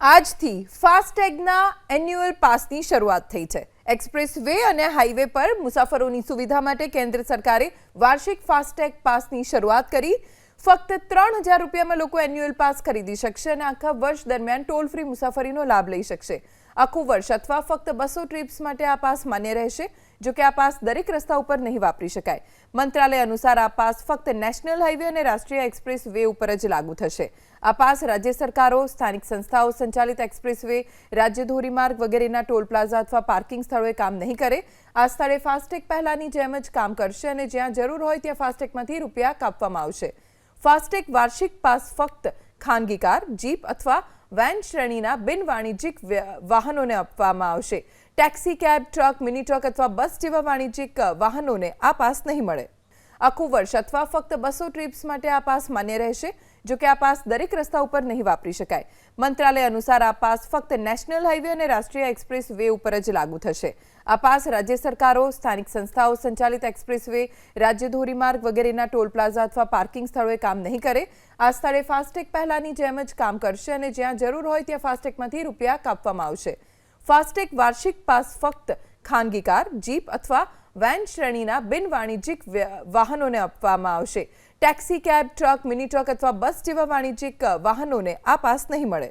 આજથી ફાસ્ટેગના એન્યુઅલ પાસની શરૂઆત થઈ છે। એક્સપ્રેસ વે અને હાઈવે પર મુસાફરોની સુવિધા માટે કેન્દ્ર સરકારે વાર્ષિક ફાસ્ટેગ પાસની શરૂઆત કરી। ફક્ત 3000 રૂપિયામાં લોકો એન્યુઅલ પાસ ખરીદી શકશે અને આખા વર્ષ દરમિયાન ટોલ ફ્રી મુસાફરીનો લાભ લઈ શકશે। આખું વર્ષ અથવા ફક્ત 200 ટ્રિપ્સ માટે આ પાસ માન્ય રહેશે। જો કે આ પાસ દરેક રસ્તા ઉપર નહીં વાપરી શકાય। મંત્રાલય અનુસાર આ પાસ ફક્ત નેશનલ હાઈવે અને રાષ્ટ્રીય એક્સપ્રેસ વે ઉપર જ લાગુ થશે। આ પાસ રાજ્ય સરકારો, સ્થાનિક સંસ્થાઓ સંચાલિત એક્સપ્રેસ વે, રાજ્ય ધોરીમાર્ગ વગેરેના ટોલ પ્લાઝા અથવા પાર્કિંગ સ્થળોએ કામ નહીં કરે। આ સ્થળે ફાસ્ટેગ પહેલાની જેમ જ કામ કરશે અને જ્યાં જરૂર હોય ત્યાં ફાસ્ટેગમાંથી રૂપિયા કાપવામાં આવશે। ફાસ્ટેગ વાર્ષિક પાસ ફક્ત ખાનગી કાર, જીપ અથવા વેન શ્રેણીના બિન વાણિજ્યિક વાહનોને આપવામાં આવશે। Taxi, cab, truck, mini truck અથવા બસ જેવા વાણિજ્યિક વાહનોને આ પાસ નહીં મળે। આખું વર્ષ અથવા ફક્ત 200 ટ્રિપ્સ માટે આ પાસ માન્ય રહેશે। જો કે આ પાસ દરેક રસ્તા ઉપર નહીં વાપરી શકાય। મંત્રાલય અનુસાર આ પાસ ફક્ત નેશનલ હાઈવે અને રાષ્ટ્રીય એક્સપ્રેસ વે ઉપર જ લાગુ થશે। આ પાસ રાજ્ય સરકારો, સ્થાનિક સંસ્થાઓ સંચાલિત એક્સપ્રેસ વે, રાજ્ય ધોરીમાર્ગ વગેરેના ટોલ પ્લાઝા અથવા પાર્કિંગ સ્થળોએ કામ નહીં કરે। આ સ્થળે ફાસ્ટેગ પહેલાની જેમ જ કામ કરશે અને જ્યાં જરૂર હોય ત્યાં ફાસ્ટેગમાંથી રૂપિયા કાપવામાં આવશે। ફાસ્ટેગ વાર્ષિક પાસ ફક્ત ખાનગી કાર, જીપ અથવા વેન શ્રેણીના બિન વાણિજ્યિક વાહનોને આપવામાં આવશે। Taxi, cab, truck, mini truck અથવા બસ જેવા વાણિજ્યિક વાહનોને આ પાસ નહીં મળે।